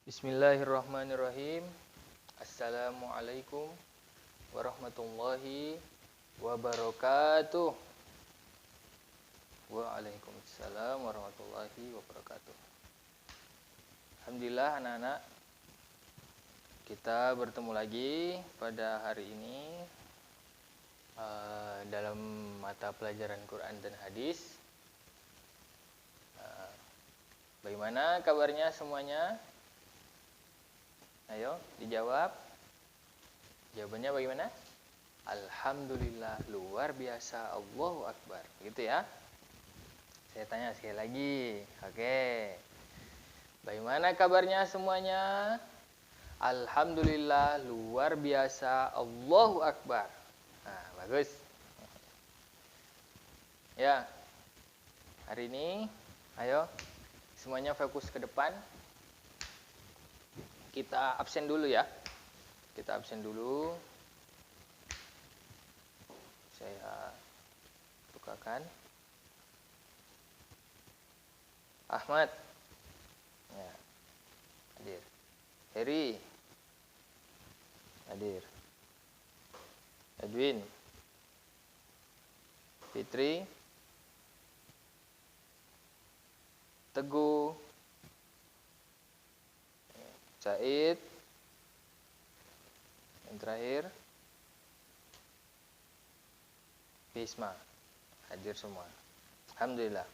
Bismillahirrahmanirrahim. Assalamualaikum warahmatullahi wabarakatuh. Waalaikumsalam warahmatullahi wabarakatuh. Alhamdulillah anak-anak, kita bertemu lagi pada hari ini dalam mata pelajaran Quran dan Hadis. Bagaimana kabarnya semuanya? Ayo dijawab. Jawabannya bagaimana? Alhamdulillah, luar biasa, Allahu Akbar. Gitu ya. Saya tanya sekali lagi. Oke. Bagaimana kabarnya semuanya? Alhamdulillah, luar biasa, Allahu Akbar. Nah, bagus. Ya. Hari ini, ayo semuanya fokus ke depan. Kita absen dulu ya. Kita absen dulu. Saya bukakan. Ahmad. Ya. Hadir. Heri. Hadir. Edwin. Fitri. Teguh. Said. Yang terakhir Bisma. Hadir semua. Alhamdulillah.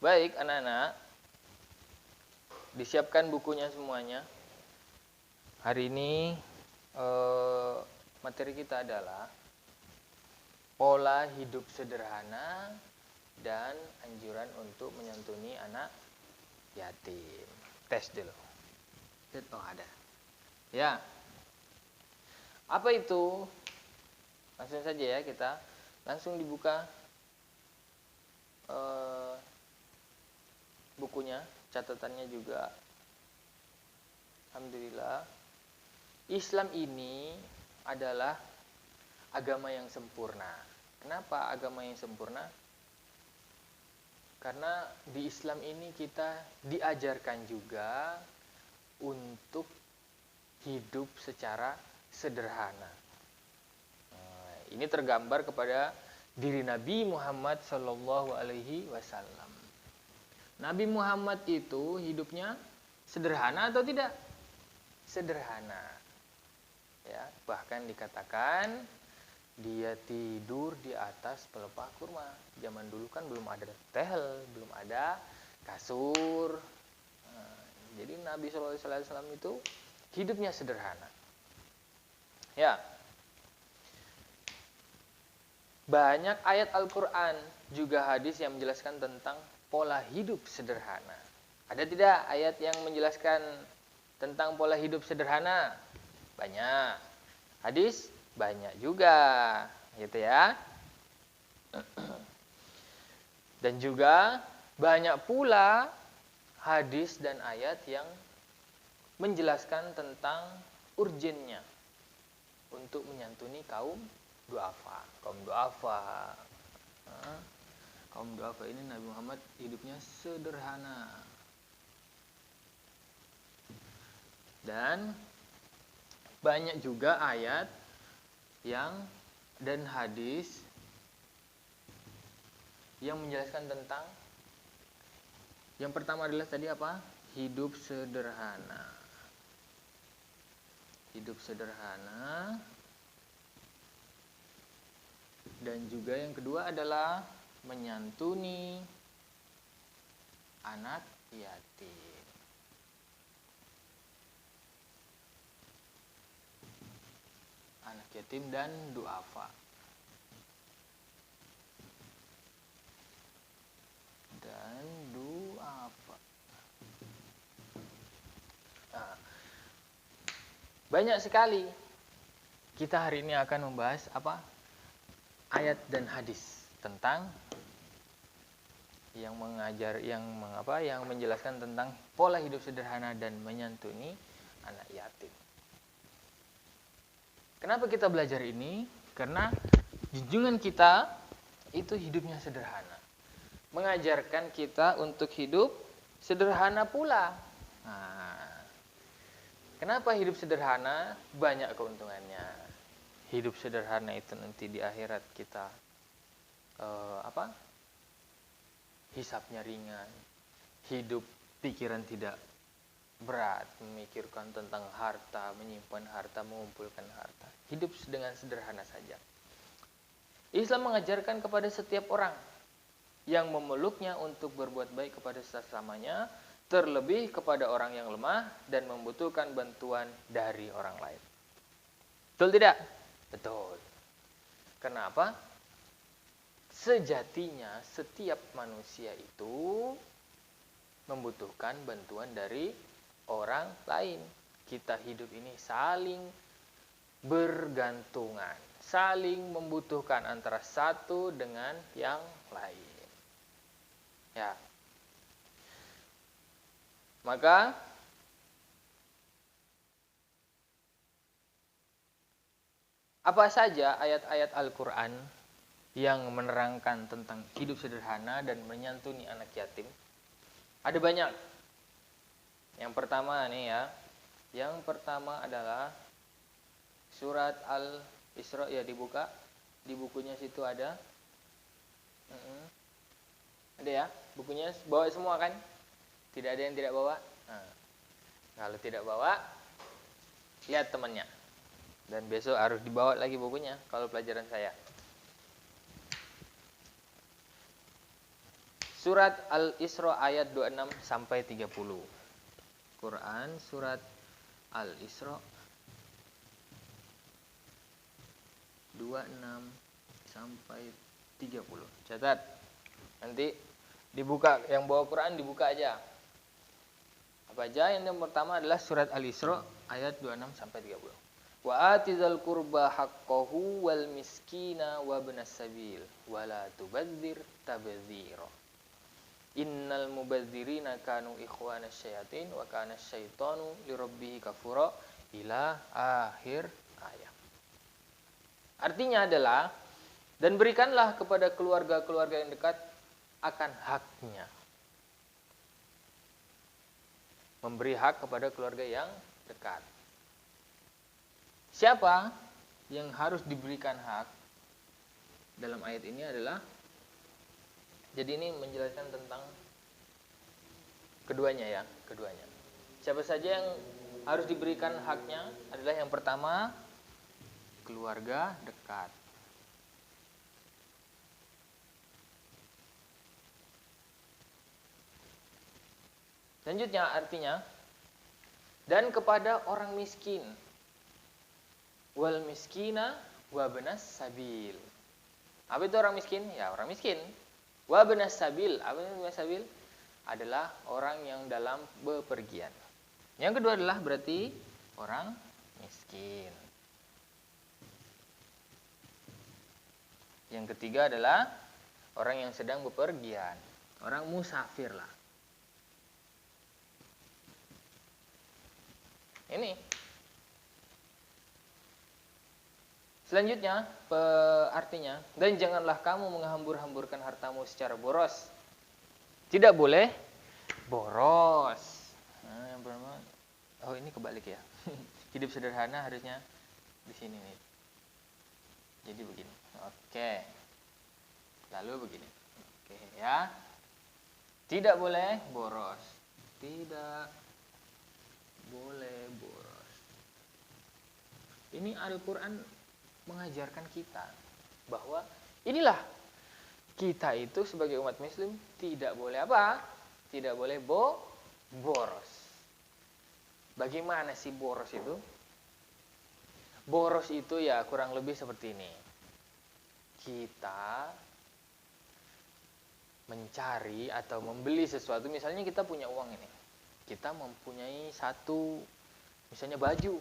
Baik anak-anak, disiapkan bukunya semuanya. Hari ini materi kita adalah pola hidup sederhana dan anjuran untuk menyantuni anak yatim. Tes dulu. Oh ada. Ya. Apa itu? Langsung saja ya kita. Langsung dibuka bukunya, catatannya juga. Alhamdulillah. Islam ini adalah agama yang sempurna. Kenapa agama yang sempurna? Karena di Islam ini kita diajarkan juga untuk hidup secara sederhana. Nah, ini tergambar kepada diri Nabi Muhammad Sallallahu Alaihi Wasallam. Nabi Muhammad itu hidupnya sederhana atau tidak? Sederhana. Ya, bahkan dikatakan dia tidur di atas pelepah kurma. Zaman dulu kan belum ada tehel, belum ada kasur. Jadi Nabi SAW itu hidupnya sederhana. Ya. Banyak ayat Al-Quran juga hadis yang menjelaskan tentang pola hidup sederhana. Ada tidak ayat yang menjelaskan tentang pola hidup sederhana? Banyak. Hadis? Banyak juga. Gitu ya. Dan juga banyak pula hadis dan ayat yang menjelaskan tentang urgennya untuk menyantuni kaum duafa. Kaum duafa. Kaum duafa ini Nabi Muhammad hidupnya sederhana. Dan banyak juga ayat dan hadis yang menjelaskan tentang yang pertama adalah tadi apa? Hidup sederhana. Hidup sederhana. Dan juga yang kedua adalah menyantuni anak yatim. Anak yatim dan duafa. Dan duafa. Nah, banyak sekali. Kita hari ini akan membahas apa? Ayat dan hadis tentang yang menjelaskan tentang pola hidup sederhana dan menyantuni anak yatim. Kenapa kita belajar ini? Karena junjungan kita itu hidupnya sederhana. Mengajarkan kita untuk hidup sederhana pula. Nah, Kenapa hidup sederhana? Banyak keuntungannya. Hidup sederhana itu nanti di akhirat kita hisapnya ringan. Hidup pikiran tidak berat, memikirkan tentang harta, menyimpan harta, mengumpulkan harta. Hidup dengan sederhana saja. Islam mengajarkan kepada setiap orang yang memeluknya untuk berbuat baik kepada sesamanya, terlebih kepada orang yang lemah dan membutuhkan bantuan dari orang lain. Betul tidak? Betul. Kenapa? Sejatinya setiap manusia itu membutuhkan bantuan dari orang lain. Kita hidup ini saling bergantungan, saling membutuhkan antara satu dengan yang lain. Ya. Maka apa saja ayat-ayat Al-Qur'an yang menerangkan tentang hidup sederhana dan menyantuni anak yatim? Ada banyak. Yang pertama nih ya. Yang pertama adalah surat Al-Isra, ya dibuka. Di bukunya situ ada. Ada ya? Bukunya bawa semua kan? Tidak ada yang tidak bawa? Nah, kalau tidak bawa, lihat temannya. Dan besok harus dibawa lagi bukunya kalau pelajaran saya. Surat Al-Isra ayat 26 sampai 30. Quran surat Al-Isra 26 sampai 30. Catat. Nanti dibuka, yang bawa Quran dibuka aja. Apa aja? Yang pertama adalah surat Al-Isra ayat 26 sampai 30. Wa atizal qurba haqqahu wal miskina wa ibnas sabil wa la tubadzir tabdzira. Innal mubadzirina kanu ikhwana syayatin wa kana syaitanu lirabbih kafura ila akhir ayat. Artinya adalah, dan berikanlah kepada keluarga-keluarga yang dekat akan haknya. Memberi hak kepada keluarga yang dekat. Siapa yang harus diberikan hak dalam ayat ini adalah, jadi ini menjelaskan tentang keduanya ya, keduanya. Siapa saja yang harus diberikan haknya adalah yang pertama, keluarga dekat. Selanjutnya artinya, dan kepada orang miskin. Wal miskina wa ibnas sabil. Apa itu orang miskin? Ya, orang miskin. Wa ibnas sabil. Apa itu ibnas sabil? Adalah orang yang dalam bepergian. Yang kedua adalah berarti orang miskin. Yang ketiga adalah orang yang sedang bepergian. Orang musafir lah. Ini. Selanjutnya artinya, dan janganlah kamu menghambur-hamburkan hartamu secara boros. Tidak boleh boros. Nah, yang pertama, oh ini kebalik ya. Hidup sederhana harusnya di sini nih. Jadi begini. Oke. Lalu begini. Oke ya. Tidak boleh boros. Tidak boleh boros. Ini Al-Qur'an mengajarkan kita bahwa inilah kita itu sebagai umat muslim tidak boleh apa? Tidak boleh boros. Bagaimana sih boros itu? Boros itu ya kurang lebih seperti ini. Kita mencari atau membeli sesuatu, misalnya kita punya uang ini. Kita mempunyai satu, misalnya baju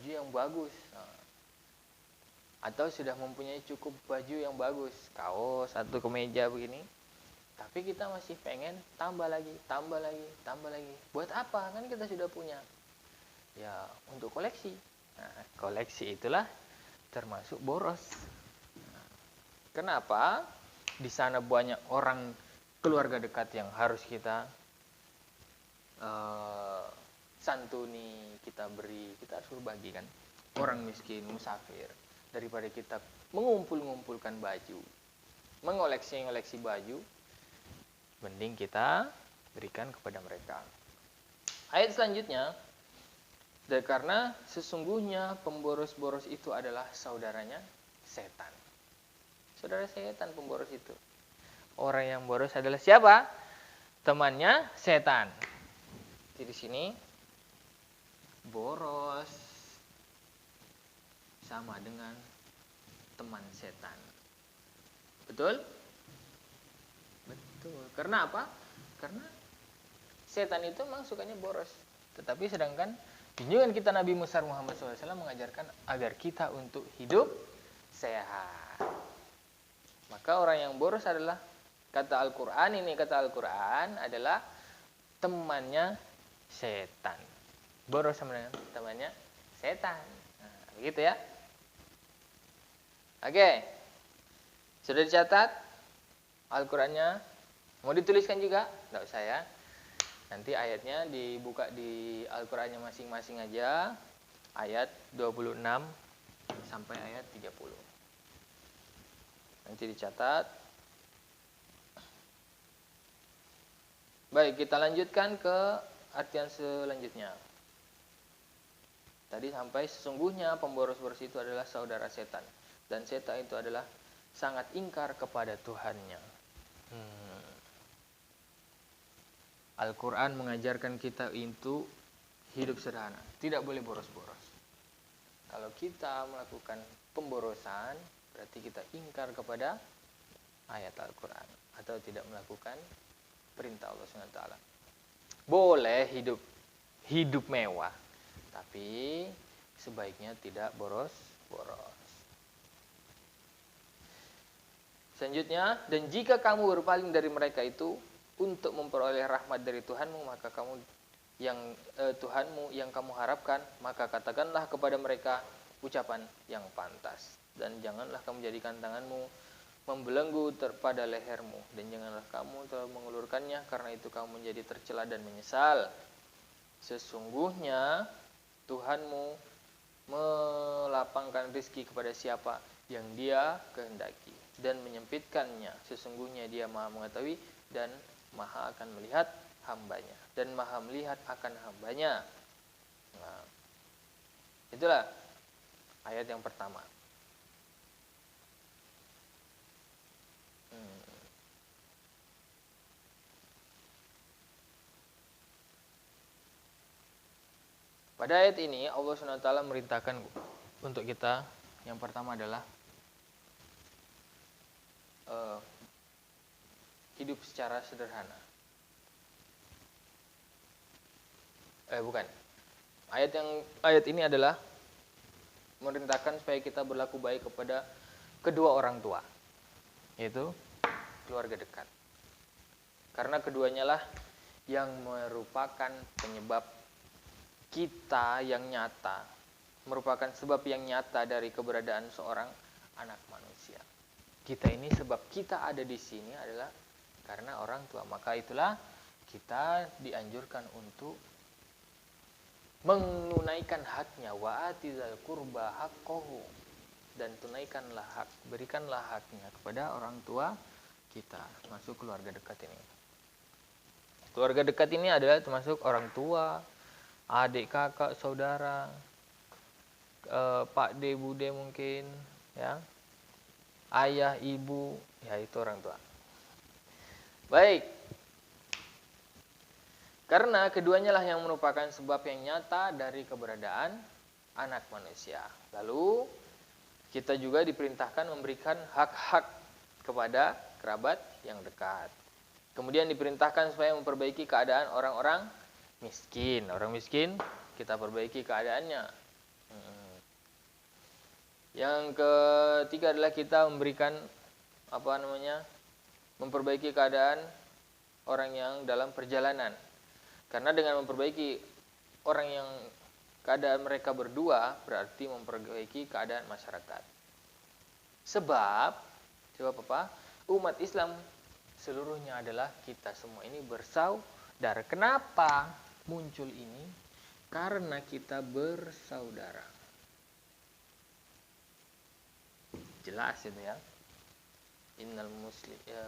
yang bagus. Atau sudah mempunyai cukup baju yang bagus, kaos, satu kemeja begini. Tapi kita masih pengen tambah lagi. Buat apa? Kan kita sudah punya. Ya, untuk koleksi. Nah, koleksi itulah termasuk boros. Kenapa? Di sana banyak orang keluarga dekat yang harus kita santuni, kita beri, kita harus berbagi kan. Orang miskin, musafir, daripada kita mengumpulkan baju, mengoleksi baju, mending kita berikan kepada mereka. Ayat selanjutnya, dan karena sesungguhnya pemboros-boros itu adalah saudaranya setan. Saudara setan pemboros itu. Orang yang boros adalah siapa? Temannya setan. Di sini boros sama dengan teman setan. Betul? Betul. Karena apa? Karena setan itu memang sukanya boros. Tetapi sedangkan junjungan kita Nabi Muhammad SAW mengajarkan agar kita untuk hidup sehat. Maka orang yang boros adalah, kata Al-Quran adalah temannya setan. Boros sama dengan temannya setan. Nah, begitu ya. Oke. Sudah dicatat Al-Qurannya? Mau dituliskan juga? Tidak usah ya. Nanti ayatnya dibuka di Al-Qurannya masing-masing aja. Ayat 26 sampai ayat 30. Nanti dicatat. Baik, kita lanjutkan ke artian selanjutnya. Tadi sampai sesungguhnya pemboros-boros itu adalah saudara setan. Dan setan itu adalah sangat ingkar kepada Tuhannya. Al-Quran mengajarkan kita untuk hidup sederhana. Tidak boleh boros-boros. Kalau kita melakukan pemborosan, berarti kita ingkar kepada ayat Al-Quran. Atau tidak melakukan perintah Allah SWT. Boleh hidup mewah. Tapi sebaiknya tidak boros-boros. Selanjutnya, dan jika kamu berpaling dari mereka itu untuk memperoleh rahmat dari Tuhanmu, maka Tuhanmu yang kamu harapkan, maka katakanlah kepada mereka ucapan yang pantas. Dan janganlah kamu jadikan tanganmu membelenggu pada lehermu, dan janganlah kamu terlalu mengulurkannya, karena itu kamu menjadi tercela dan menyesal. Sesungguhnya Tuhanmu melapangkan rezeki kepada siapa yang Dia kehendaki dan menyempitkannya. Sesungguhnya Dia Maha mengetahui dan Maha akan melihat hambanya, dan Maha melihat akan hambanya. Nah, itulah ayat yang pertama. Pada ayat ini Allah SWT merintahkan untuk kita, yang pertama adalah hidup secara sederhana. Bukan. Ayat ini adalah merintahkan supaya kita berlaku baik kepada kedua orang tua, yaitu keluarga dekat. Karena keduanya lah yang merupakan penyebab kita yang nyata, merupakan sebab yang nyata dari keberadaan seorang anak manusia. Kita ini, sebab kita ada di sini adalah karena orang tua. Maka itulah kita dianjurkan untuk menunaikan haknya, wa atizal qurba haqqahu, dan tunaikanlah berikanlah haknya kepada orang tua kita, masuk keluarga dekat ini. Keluarga dekat ini adalah termasuk orang tua, adik, kakak, saudara, pak de, bude mungkin, ya, ayah, ibu, ya itu orang tua. Baik. Karena keduanya lah yang merupakan sebab yang nyata dari keberadaan anak manusia. Lalu kita juga diperintahkan memberikan hak-hak kepada kerabat yang dekat. Kemudian diperintahkan supaya memperbaiki keadaan orang-orang miskin. Orang miskin kita perbaiki keadaannya. Yang ketiga adalah kita memberikan memperbaiki keadaan orang yang dalam perjalanan. Karena dengan memperbaiki orang yang keadaan mereka berdua, berarti memperbaiki keadaan masyarakat. Sebab apa? Umat Islam seluruhnya adalah kita semua ini bersaudara. Kenapa muncul ini? karena kita bersaudara. Jelas itu ya. Innal muslim ya,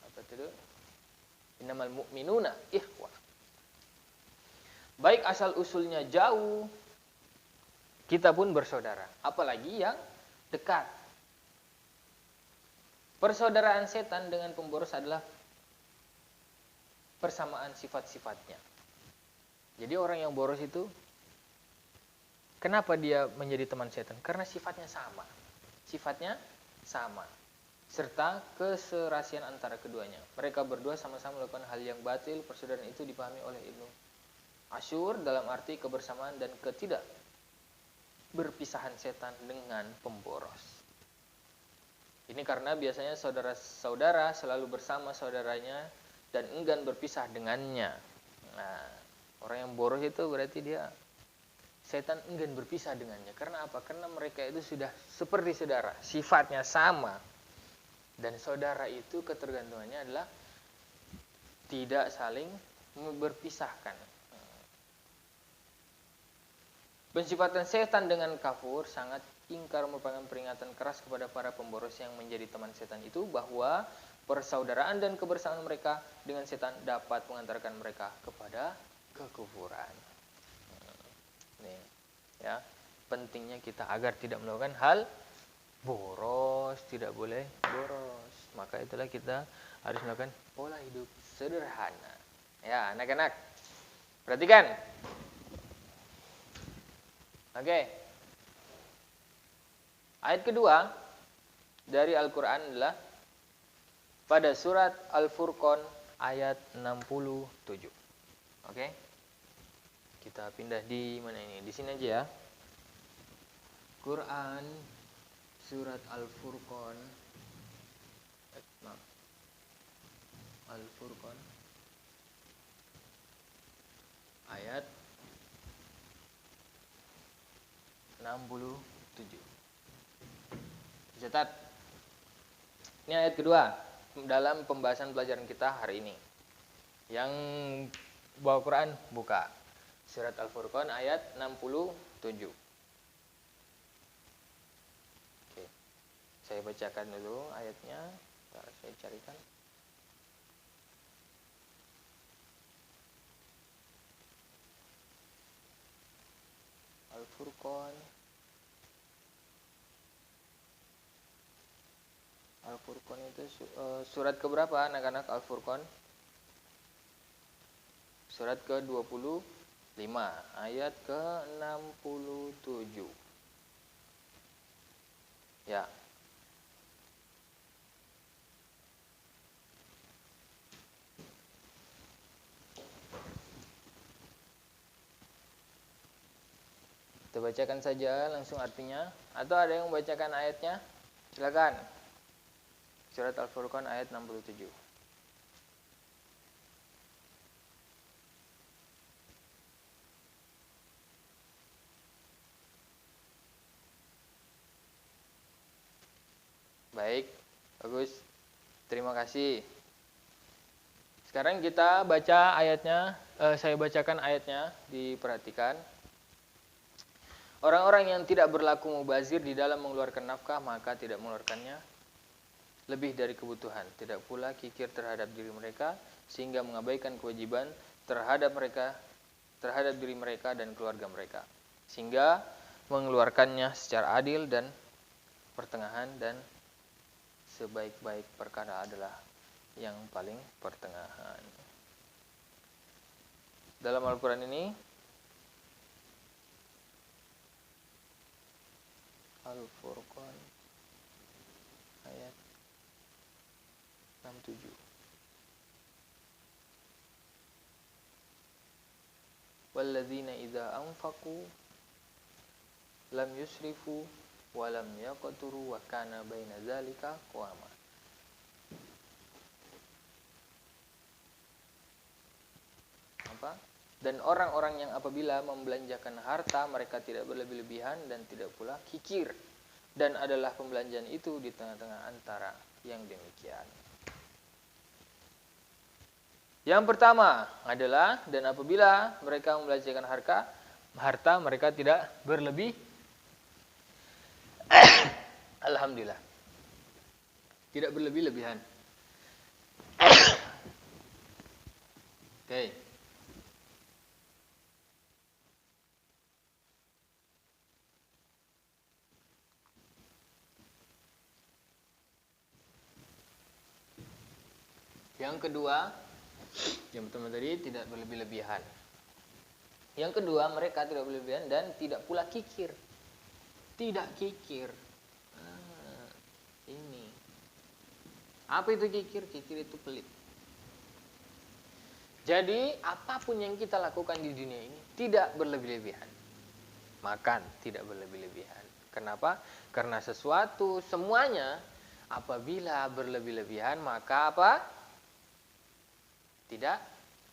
apa itu? Innamal mu'minuna ikhwah. Baik asal usulnya jauh, kita pun bersaudara, apalagi yang dekat. Persaudaraan setan dengan pemboros adalah persamaan sifat-sifatnya. Jadi orang yang boros itu, kenapa dia menjadi teman setan? Karena sifatnya sama. Sifatnya sama. Serta keserasian antara keduanya. Mereka berdua sama-sama melakukan hal yang batil. Persaudaraan itu dipahami oleh Ibnu Asyur dalam arti kebersamaan dan ketidak berpisahan setan dengan pemboros. Ini karena biasanya saudara-saudara selalu bersama saudaranya dan enggan berpisah dengannya. Nah, orang yang boros itu berarti dia setan enggan berpisah dengannya. Karena apa? Karena mereka itu sudah seperti saudara, sifatnya sama. Dan saudara itu ketergantungannya adalah tidak saling berpisahkan. Pensifatan setan dengan kafur sangat ingkar merupakan peringatan keras kepada para pemboros yang menjadi teman setan itu bahwa persaudaraan dan kebersamaan mereka dengan setan dapat mengantarkan mereka kepada kekufuran. Nih, ya, pentingnya kita agar tidak melakukan hal boros, tidak boleh boros. Maka itulah kita harus melakukan pola hidup sederhana. Ya, anak-anak, perhatikan. Oke. Ayat kedua dari Al-Quran adalah pada surat Al-Furqan ayat 67. Oke. Kita pindah di mana ini? Di sini aja ya. Quran surat Al-Furqan. Al-Furqan ayat 67. Catat. Ini ayat kedua dalam pembahasan pelajaran kita hari ini. Yang bawa Quran buka surat Al-Furqan ayat 67. Oke. Saya bacakan dulu ayatnya. Ntar saya carikan. Al-Furqan Al-Furqan itu surat keberapa anak-anak Al-Furqan? Surat ke-25 ayat ke-67. Ya. Kita bacakan saja langsung artinya atau ada yang membacakan ayatnya? Silakan. Surat Al-Furqan ayat 67. Baik, bagus. Terima kasih. Sekarang kita baca ayatnya, saya bacakan ayatnya, diperhatikan. Orang-orang yang tidak berlaku mubazir di dalam mengeluarkan nafkah, maka tidak mengeluarkannya lebih dari kebutuhan, tidak pula kikir terhadap diri mereka sehingga mengabaikan kewajiban terhadap diri mereka dan keluarga mereka, sehingga mengeluarkannya secara adil dan pertengahan, dan sebaik-baik perkara adalah yang paling pertengahan. Dalam Al-Quran ini Al-Furqan ayat 67. Walladzina idza anfaqu lam yusrifu wa lam yaqturu wa kana baina dzalika qawama. Apa? Dan orang-orang yang apabila membelanjakan harta mereka tidak berlebih-lebihan dan tidak pula kikir, dan adalah pembelanjaan itu di tengah-tengah antara yang demikian. Yang pertama adalah, dan apabila mereka membelanjakan harta mereka tidak berlebih. Alhamdulillah. Tidak berlebih-lebihan. Oke. Yang kedua, yang pertama tadi tidak berlebih-lebihan. Yang kedua, mereka tidak berlebihan dan tidak pula kikir. Tidak kikir. Ini. Apa itu kikir? Kikir itu pelit. Jadi, apapun yang kita lakukan di dunia ini tidak berlebih-lebihan. Makan tidak berlebih-lebihan. Kenapa? Karena sesuatu semuanya apabila berlebih-lebihan maka apa? Tidak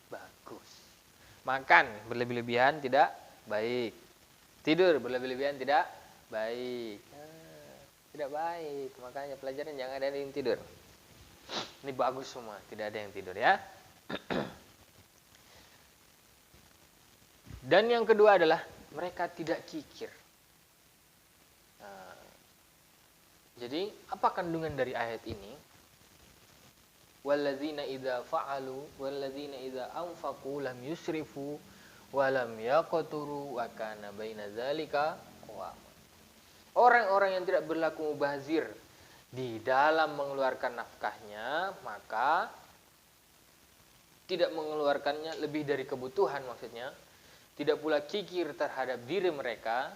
bagus. Makan berlebih-lebihan tidak baik. Tidur berlebih-lebihan tidak baik. Tidak baik. Makanya pelajaran jangan ada yang tidur. Ini bagus semua, tidak ada yang tidur ya. Dan yang kedua adalah mereka tidak kikir. Jadi apa kandungan dari ayat ini? Walladzina idza fa'alu walladzina idza anfaqu lam yusrifu wa lam yaqturu wa kana baina dzalika qawama. Orang-orang yang tidak berlaku mubazir di dalam mengeluarkan nafkahnya, maka tidak mengeluarkannya lebih dari kebutuhan maksudnya, tidak pula kikir terhadap diri mereka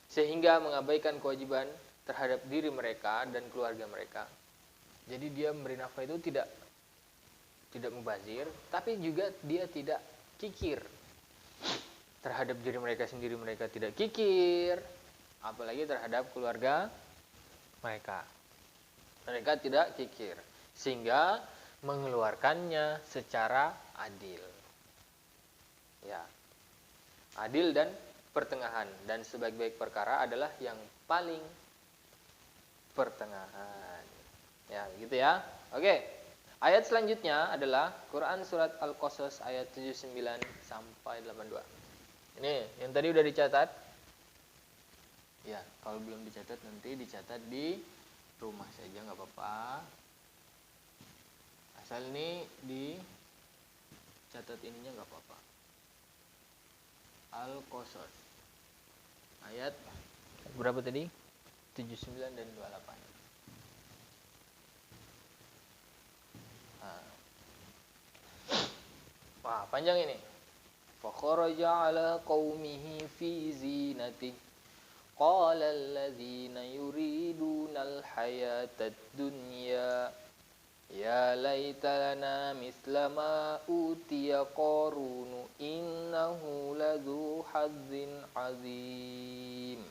sehingga mengabaikan kewajiban terhadap diri mereka dan keluarga mereka. Jadi dia memberi nafkah itu tidak mubazir, tapi juga dia tidak kikir terhadap diri mereka sendiri. Mereka tidak kikir, apalagi terhadap keluarga mereka. Mereka tidak kikir, sehingga mengeluarkannya secara adil. Ya, adil dan pertengahan. Dan sebaik-baik perkara adalah yang paling pertengahan. Ya, gitu ya. Oke. Ayat selanjutnya adalah Quran surat Al-Qasas ayat 79 sampai 82. Ini yang tadi udah dicatat. Ya, kalau belum dicatat nanti dicatat di rumah saja nggak apa-apa. Asal ini dicatat ininya nggak apa-apa. Al-Qasas ayat berapa tadi? 79 dan 28. Wah, panjang ini. Fa kharaja ala qaumihi fi zinati qala alladzina yuriduna al-hayata ad-dunya ya laita lana misla ma utiya qarunu innahu ladzu hazzin azim.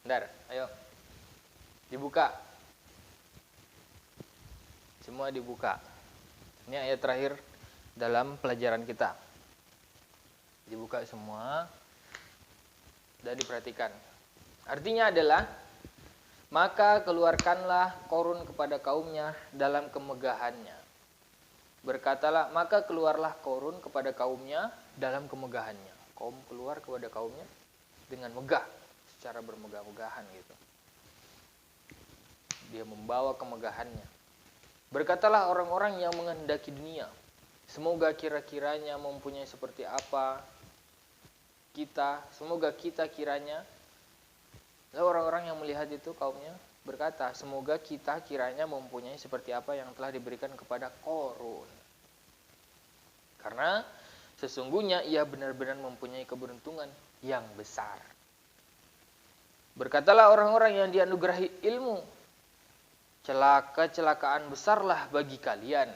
Bentar, ayo. Dibuka. Semua dibuka. Ini ayat terakhir dalam pelajaran kita. Dibuka semua dan diperhatikan. Artinya adalah, maka keluarkanlah Qarun kepada kaumnya dalam kemegahannya. Berkatalah, maka keluarlah Qarun kepada kaumnya dalam kemegahannya. Kaum keluar kepada kaumnya dengan megah, secara bermegah-megahan gitu. Dia membawa kemegahannya. Berkatalah orang-orang yang menghendaki dunia, semoga kira-kiranya mempunyai seperti apa kita, semoga kita kiranya. Lalu orang-orang yang melihat itu kaumnya berkata, semoga kita kiranya mempunyai seperti apa yang telah diberikan kepada Qarun. Karena sesungguhnya ia benar-benar mempunyai keberuntungan yang besar. Berkatalah orang-orang yang dianugerahi ilmu, kecelakaan besarlah bagi kalian.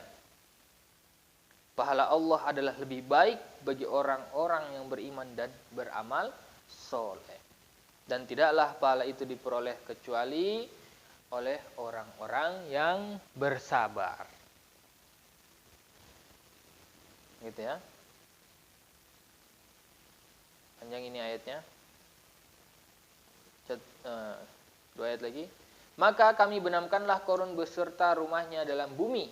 Pahala Allah adalah lebih baik bagi orang-orang yang beriman dan beramal soleh. Dan tidaklah pahala itu diperoleh kecuali oleh orang-orang yang bersabar. Gitu ya. Panjang ini ayatnya. 2 ayat lagi. Maka kami benamkanlah Qarun beserta rumahnya dalam bumi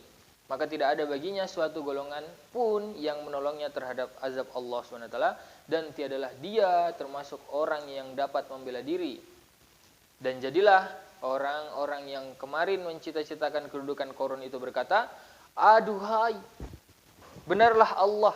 maka tidak ada baginya suatu golongan pun yang menolongnya terhadap azab Allah SWT, dan tiadalah dia termasuk orang yang dapat membela diri. Dan jadilah orang-orang yang kemarin mencita-citakan kedudukan Qarun itu berkata, aduhai, benarlah Allah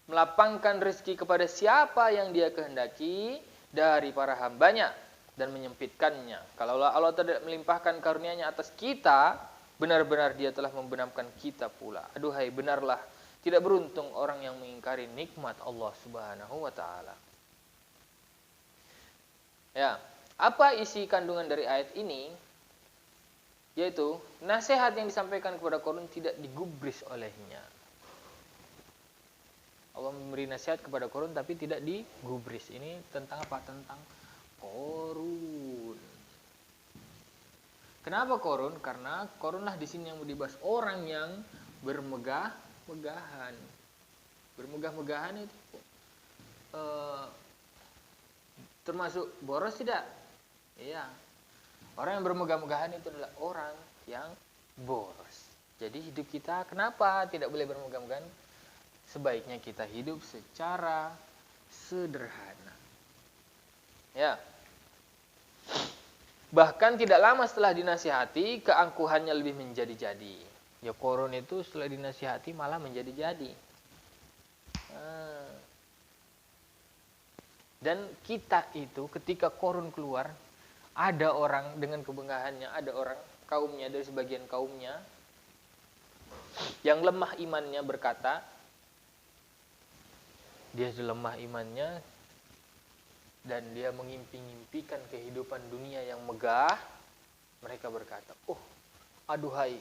melapangkan rezeki kepada siapa yang dia kehendaki dari para hambanya dan menyempitkannya. Kalau Allah tidak melimpahkan karunia-Nya atas kita, benar-benar dia telah membenamkan kita pula. Aduhai, benarlah tidak beruntung orang yang mengingkari nikmat Allah Subhanahu wa taala. Ya, apa isi kandungan dari ayat ini? Yaitu nasihat yang disampaikan kepada Qarun tidak digubris olehnya. Allah memberi nasihat kepada Qarun tapi tidak digubris. Ini tentang apa? Tentang Qarun. Kenapa Qarun? Karena Qarunlah di sini yang dibahas orang yang bermegah-megahan. Bermegah-megahan itu termasuk boros tidak? Iya. Orang yang bermegah-megahan itu adalah orang yang boros. Jadi hidup kita kenapa tidak boleh bermegah-megahan? Sebaiknya kita hidup secara sederhana. Ya. Bahkan tidak lama setelah dinasihati, keangkuhannya lebih menjadi-jadi. Ya, Qarun itu setelah dinasihati malah menjadi-jadi. Dan kita itu ketika Qarun keluar, ada orang dengan kemegahannya, ada orang kaumnya, dari sebagian kaumnya yang lemah imannya berkata, dia lemah imannya dan dia mengimpi-impikan kehidupan dunia yang megah. Mereka berkata, oh aduhai,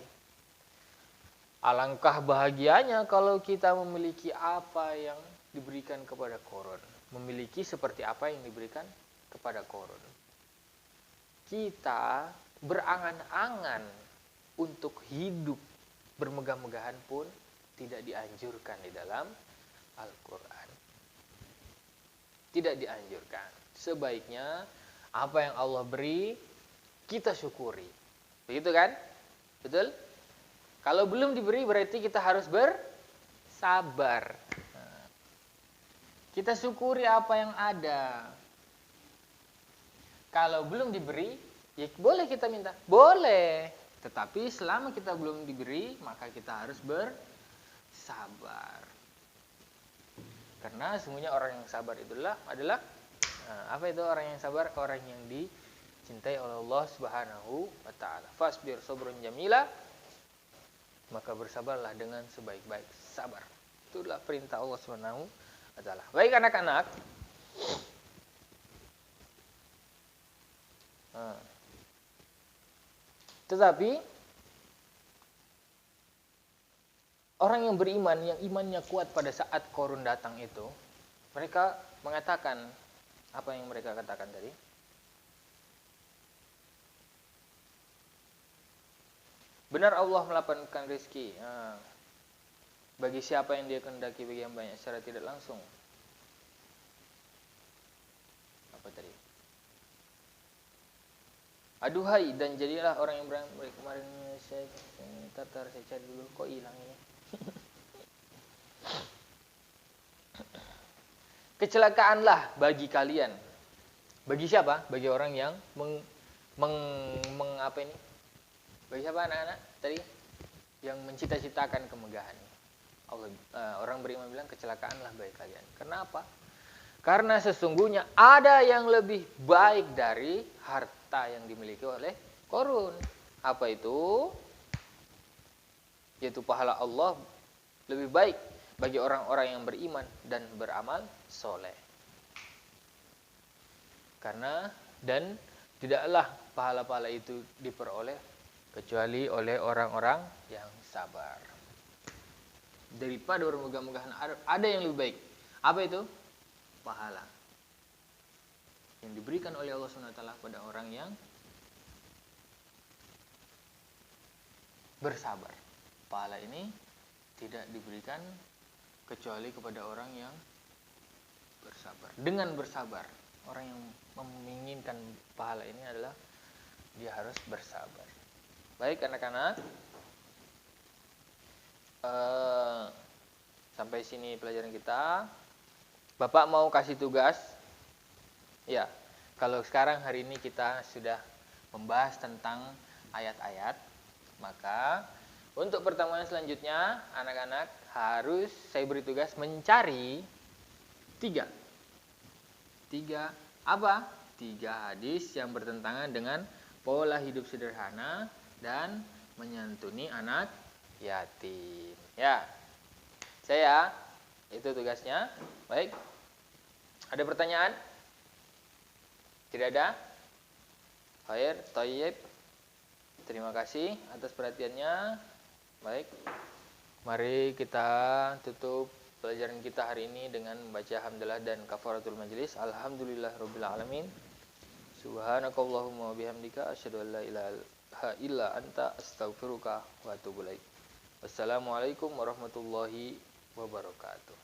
alangkah bahagianya kalau kita memiliki apa yang diberikan kepada Qarun, memiliki seperti apa yang diberikan kepada Qarun. Kita berangan-angan untuk hidup bermegah-megahan pun tidak dianjurkan di dalam Al-Quran. Tidak dianjurkan. Sebaiknya apa yang Allah beri kita syukuri. Begitu kan? Betul? Kalau belum diberi berarti kita harus bersabar. Kita syukuri apa yang ada. Kalau belum diberi, ya boleh kita minta. Boleh. Tetapi selama kita belum diberi, maka kita harus bersabar. Karena semuanya orang yang sabar itulah adalah apa itu orang yang sabar? Orang yang dicintai oleh Allah Subhanahu wa taala. Fasbir sabrun jamila, maka bersabarlah dengan sebaik-baik sabar. Itulah perintah Allah Subhanahu wa taala. Baik anak-anak. Tetapi orang yang beriman, yang imannya kuat pada saat Qarun datang itu, mereka mengatakan, apa yang mereka katakan tadi? Benar Allah melapangkan rezeki bagi siapa yang dia kehendaki, bagi yang banyak secara tidak langsung. Apa tadi? Aduhai, dan jadilah orang yang kemarin saya cari dulu, kok hilang ini? Kecelakaanlah bagi kalian. Bagi siapa? Bagi orang yang apa ini? Bagi siapa anak-anak tadi? Yang mencita-citakan kemegahan. Orang beriman bilang kecelakaanlah bagi kalian. Kenapa? Karena sesungguhnya ada yang lebih baik dari harta yang dimiliki oleh Qarun. Apa itu? Yaitu pahala Allah lebih baik bagi orang-orang yang beriman dan beramal soleh. Karena dan tidaklah pahala-pahala itu diperoleh kecuali oleh orang-orang yang sabar. Daripada bermegah-megahan ada yang lebih baik. Apa itu? Pahala yang diberikan oleh Allah SWT pada orang yang bersabar. Pahala ini tidak diberikan kecuali kepada orang yang bersabar. Dengan bersabar, orang yang menginginkan pahala ini adalah dia harus bersabar. Baik anak-anak, sampai sini pelajaran kita. Bapak mau kasih tugas. Ya, kalau sekarang hari ini kita sudah membahas tentang ayat-ayat, maka untuk pertemuan selanjutnya anak-anak harus saya beri tugas mencari tiga apa? 3 hadis yang bertentangan dengan pola hidup sederhana dan menyantuni anak yatim. Ya, itu tugasnya. Baik. Ada pertanyaan? Tidak ada? Khair, thayyib. Terima kasih atas perhatiannya. Baik. Mari kita tutup pelajaran kita hari ini dengan membaca hamdalah dan kafaratul majlis. Alhamdulillahirabbil alamin. Subhanakallahumma wa bihamdika asyhadu an la ilaha illa anta astaghfiruka wa atubu ilaik. Wassalamualaikum warahmatullahi wabarakatuh.